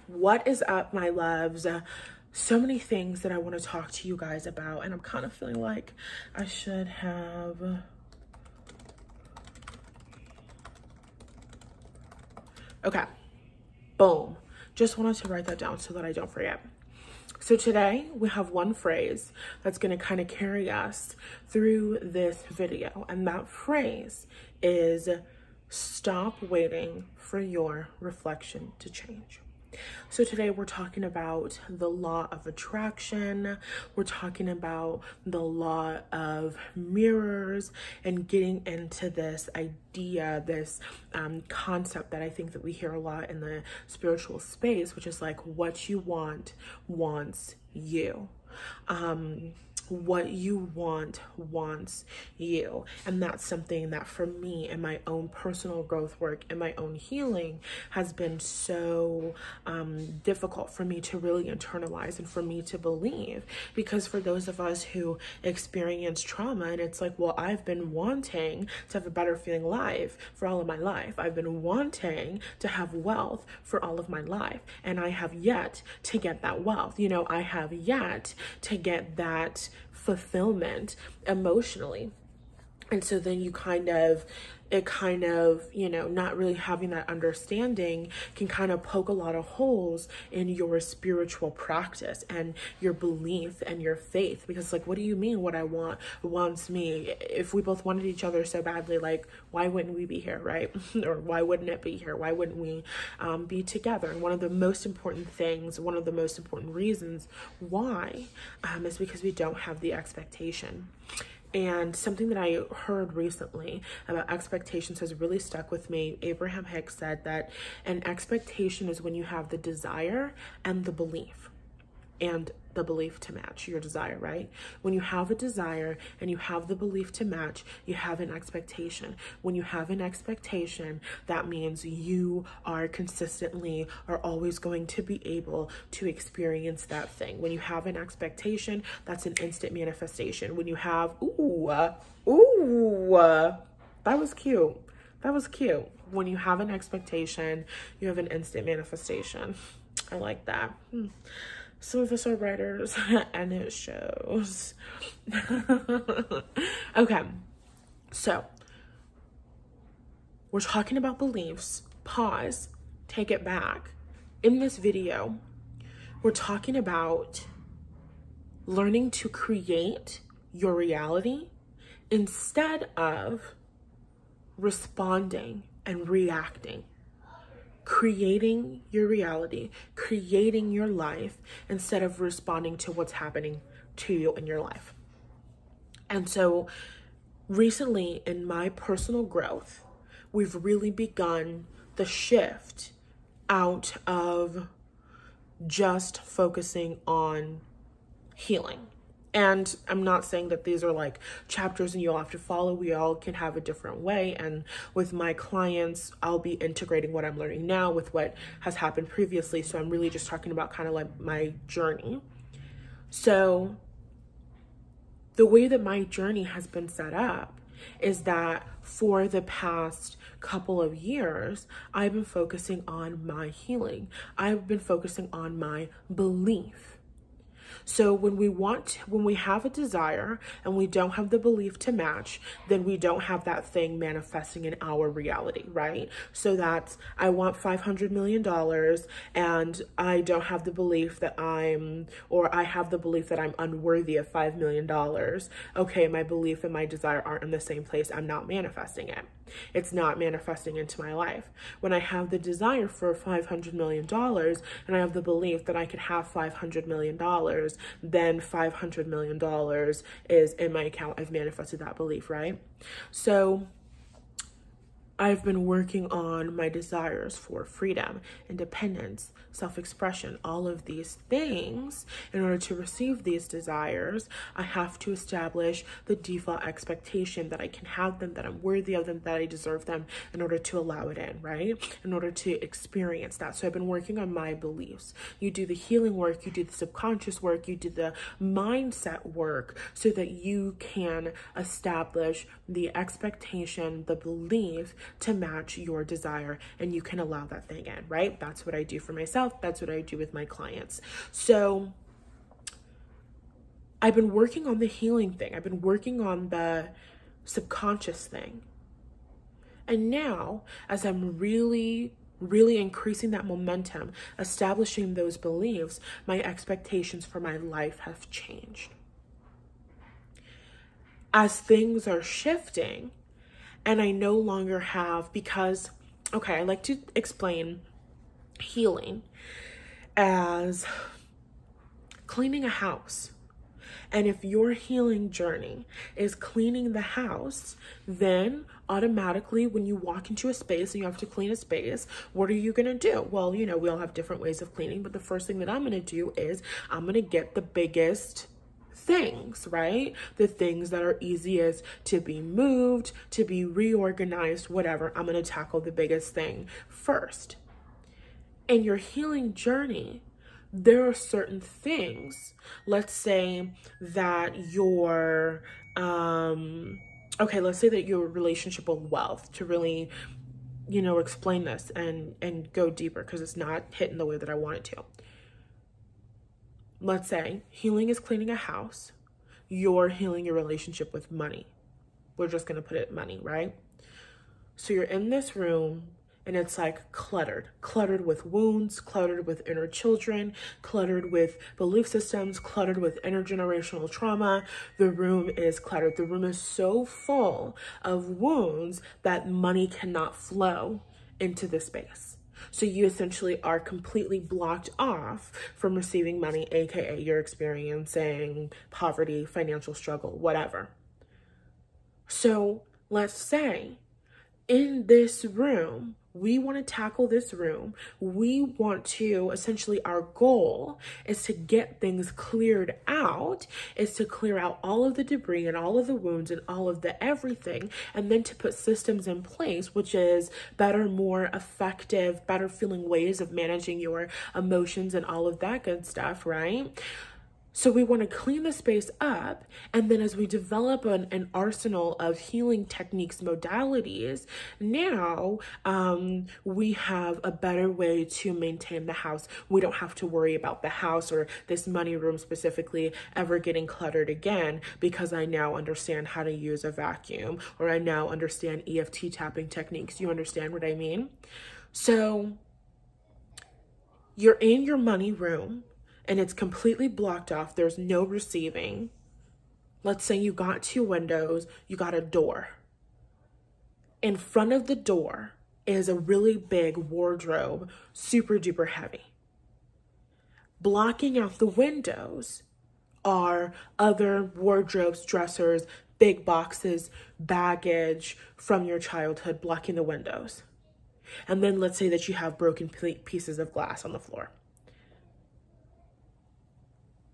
What is up, my loves? So many things that I want to talk to you guys about, and I'm kind of feeling like I should have... Okay, boom. Just wanted to write that down so that I don't forget. So today we have one phrase that's going to kind of carry us through this video, and that phrase is stop waiting for your reflection to change. So today we're talking about the law of attraction. We're talking about the law of mirrors and getting into this idea, this concept that I think that we hear a lot in the spiritual space, which is like what you want wants you. What you want wants you. And that's something that for me in my own personal growth work and my own healing has been so difficult for me to really internalize and for me to believe, because for those of us who experience trauma, and it's like, well, I've been wanting to have a better feeling life for all of my life. I've been wanting to have wealth for all of my life, and I have yet to get that wealth. You know, I have yet to get that fulfillment emotionally. And so then it kind of, you know, not really having that understanding can kind of poke a lot of holes in your spiritual practice and your belief and your faith. Because like, what do you mean what I want wants me? If we both wanted each other so badly, like, why wouldn't we be here, right? Or why wouldn't it be here? Why wouldn't we be together? And one of the most important things, one of the most important reasons why is because we don't have the expectation. And something that I heard recently about expectations has really stuck with me. Abraham Hicks said that an expectation is when you have the desire and the belief to match your desire, right? When you have a desire and you have the belief to match, you have an expectation. When you have an expectation, that means you are consistently or always going to be able to experience that thing. When you have an expectation, that's an instant manifestation. When you have, that was cute. That was cute. When you have an expectation, you have an instant manifestation. I like that. Some of us are writers and it shows. Okay, so we're talking about beliefs. Pause, take it back. In this video, we're talking about learning to create your reality instead of responding and reacting. Creating your reality, creating your life instead of responding to what's happening to you in your life. And so recently in my personal growth, we've really begun the shift out of just focusing on healing. And I'm not saying that these are like chapters and you'll have to follow. We all can have a different way. And with my clients, I'll be integrating what I'm learning now with what has happened previously. So I'm really just talking about kind of like my journey. So the way that my journey has been set up is that for the past couple of years, I've been focusing on my healing. I've been focusing on my belief. So when we have a desire and we don't have the belief to match, then we don't have that thing manifesting in our reality, right? So that's, I want $500 million and I don't have the belief that I have the belief that I'm unworthy of $5 million. Okay, my belief and my desire aren't in the same place. I'm not manifesting it. It's not manifesting into my life. When I have the desire for $500 million and I have the belief that I could have $500 million, then $500 million is in my account. I've manifested that belief, right? So I've been working on my desires for freedom, independence, self-expression, all of these things. In order to receive these desires, I have to establish the default expectation that I can have them, that I'm worthy of them, that I deserve them in order to allow it in, right? In order to experience that. So I've been working on my beliefs. You do the healing work, you do the subconscious work, you do the mindset work so that you can establish the expectation, the belief to match your desire, and you can allow that thing in, right? That's what I do for myself. That's what I do with my clients. So I've been working on the healing thing. I've been working on the subconscious thing. And now, as I'm really increasing that momentum, establishing those beliefs, my expectations for my life have changed. As things are shifting, and I no longer have, because, okay, I like to explain healing as cleaning a house. And if your healing journey is cleaning the house, then automatically when you walk into a space and you have to clean a space, what are you going to do? Well, we all have different ways of cleaning, but the first thing that I'm going to do is I'm going to get the biggest things, right? The things that are easiest to be moved, to be reorganized, whatever. I'm going to tackle the biggest thing first. In your healing journey, there are certain things, let's say that your, let's say that your relationship with wealth, to really, explain this and go deeper, because it's not hitting the way that I want it to. Let's say healing is cleaning a house. You're healing your relationship with money. We're just going to put it money, right? So you're in this room, and it's like cluttered with wounds, cluttered with inner children, cluttered with belief systems, cluttered with intergenerational trauma. The room is cluttered. The room is so full of wounds that money cannot flow into the space. So you essentially are completely blocked off from receiving money, aka you're experiencing poverty, financial struggle, whatever. So let's say in this room, we want to tackle this room. We want to, essentially, our goal is to get things cleared out, is to clear out all of the debris and all of the wounds and all of the everything, and then to put systems in place, which is better, more effective, better feeling ways of managing your emotions and all of that good stuff, right? So we want to clean the space up, and then as we develop an arsenal of healing techniques, modalities, now we have a better way to maintain the house. We don't have to worry about the house or this money room specifically ever getting cluttered again, because I now understand how to use a vacuum, or I now understand EFT tapping techniques. You understand what I mean? So you're in your money room, and it's completely blocked off. There's no receiving. Let's say you got two windows, you got a door. In front of the door is a really big wardrobe, super duper heavy. Blocking out the windows are other wardrobes, dressers, big boxes, baggage from your childhood blocking the windows. And then let's say that you have broken pieces of glass on the floor.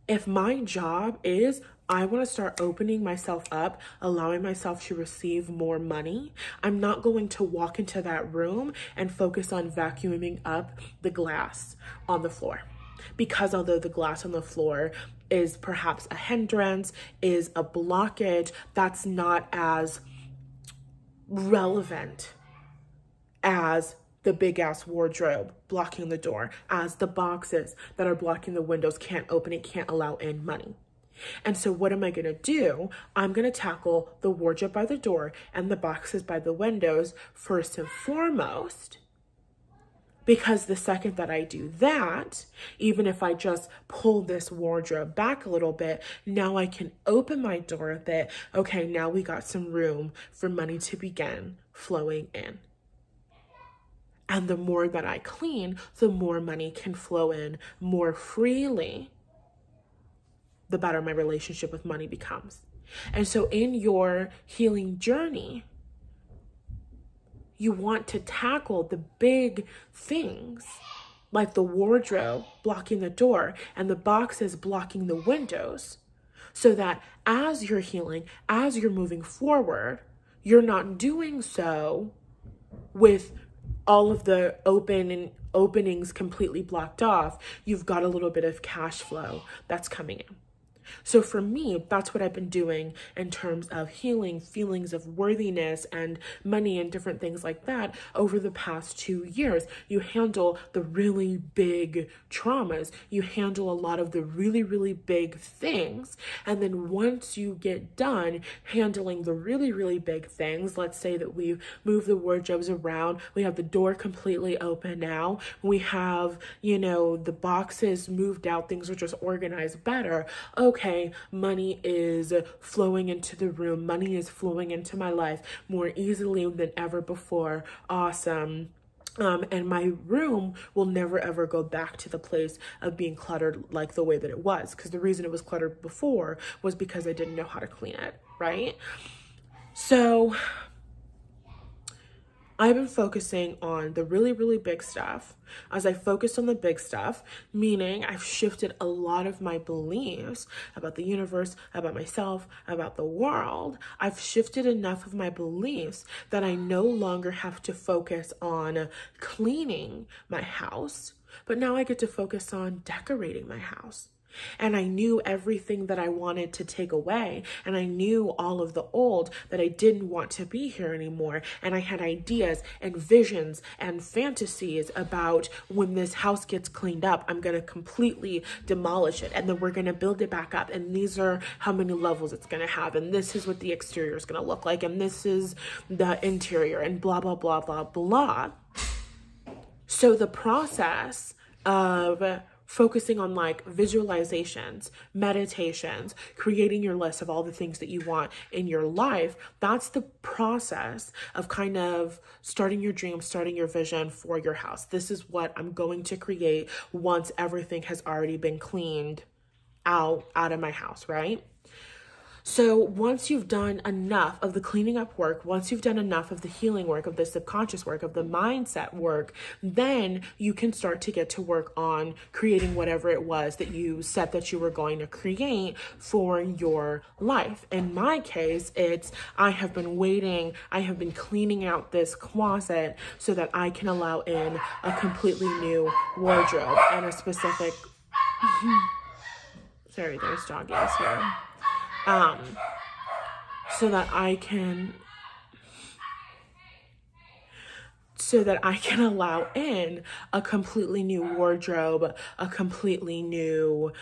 If my job is, I want to start opening myself up, allowing myself to receive more money, I'm not going to walk into that room and focus on vacuuming up the glass on the floor. Because although the glass on the floor is perhaps a hindrance, is a blockage, that's not as relevant as the big ass wardrobe blocking the door, as the boxes that are blocking the windows can't open, it can't allow in money. And so what am I going to do? I'm going to tackle the wardrobe by the door and the boxes by the windows first and foremost, because the second that I do that, even if I just pull this wardrobe back a little bit, now I can open my door a bit. Okay, now we got some room for money to begin flowing in. And the more that I clean, the more money can flow in more freely, the better my relationship with money becomes. And so in your healing journey, you want to tackle the big things, like the wardrobe blocking the door and the boxes blocking the windows, so that as you're healing, as you're moving forward, you're not doing so with all of the openings completely blocked off. You've got a little bit of cash flow that's coming in. So for me, that's what I've been doing in terms of healing feelings of worthiness and money and different things like that over the past 2 years. You handle the really big traumas. You handle a lot of the really, really big things. And then once you get done handling the really, really big things, let's say that we've moved the wardrobes around, we have the door completely open now, we have, the boxes moved out, things are just organized better. Okay, money is flowing into the room. Money is flowing into my life more easily than ever before. Awesome. And my room will never ever go back to the place of being cluttered like the way that it was. Because the reason it was cluttered before was because I didn't know how to clean it, right? So I've been focusing on the really, really big stuff. As I focused on the big stuff, meaning I've shifted a lot of my beliefs about the universe, about myself, about the world. I've shifted enough of my beliefs that I no longer have to focus on cleaning my house, but now I get to focus on decorating my house. And I knew everything that I wanted to take away. And I knew all of the old that I didn't want to be here anymore. And I had ideas and visions and fantasies about when this house gets cleaned up, I'm going to completely demolish it. And then we're going to build it back up. And these are how many levels it's going to have. And this is what the exterior is going to look like. And this is the interior and blah, blah, blah, blah, blah. So the process of focusing on like visualizations, meditations, creating your list of all the things that you want in your life, that's the process of kind of starting your dream, starting your vision for your house. This is what I'm going to create once everything has already been cleaned out of my house, right? So once you've done enough of the cleaning up work, once you've done enough of the healing work, of the subconscious work, of the mindset work, then you can start to get to work on creating whatever it was that you said that you were going to create for your life. In my case, I have been cleaning out this closet so that I can allow in a completely new wardrobe and a specific, sorry, there's doggies here. So that I can allow in a completely new wardrobe, a completely new,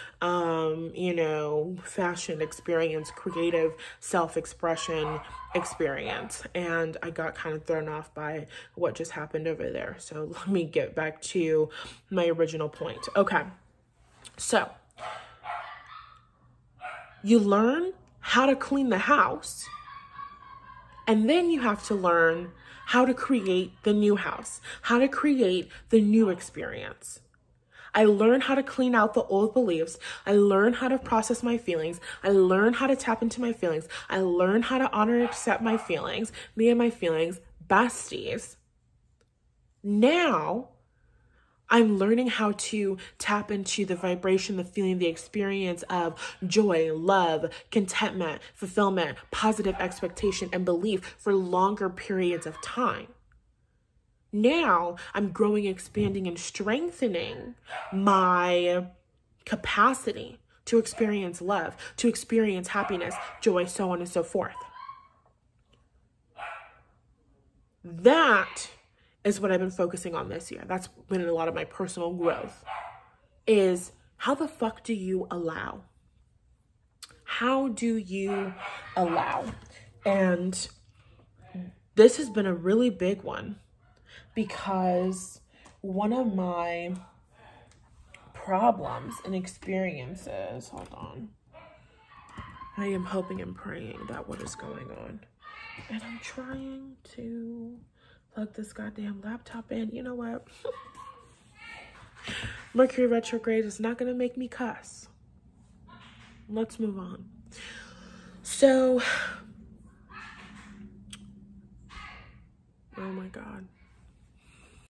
fashion experience, creative self-expression experience. And I got kind of thrown off by what just happened over there. So let me get back to my original point. Okay. So you learn how to clean the house, and then you have to learn how to create the new house, how to create the new experience. I learned how to clean out the old beliefs. I learned how to process my feelings. I learned how to tap into my feelings. I learned how to honor and accept my feelings, me and my feelings, besties. Now, I'm learning how to tap into the vibration, the feeling, the experience of joy, love, contentment, fulfillment, positive expectation, and belief for longer periods of time. Now I'm growing, expanding, and strengthening my capacity to experience love, to experience happiness, joy, so on and so forth. That is what I've been focusing on this year. That's been a lot of my personal growth, is how the fuck do you allow? How do you allow? And this has been a really big one, because one of my problems and experiences, hold on, I am hoping and praying that what is going on. And I'm trying to plug this goddamn laptop in. You know what? Mercury retrograde is not going to make me cuss. Let's move on. So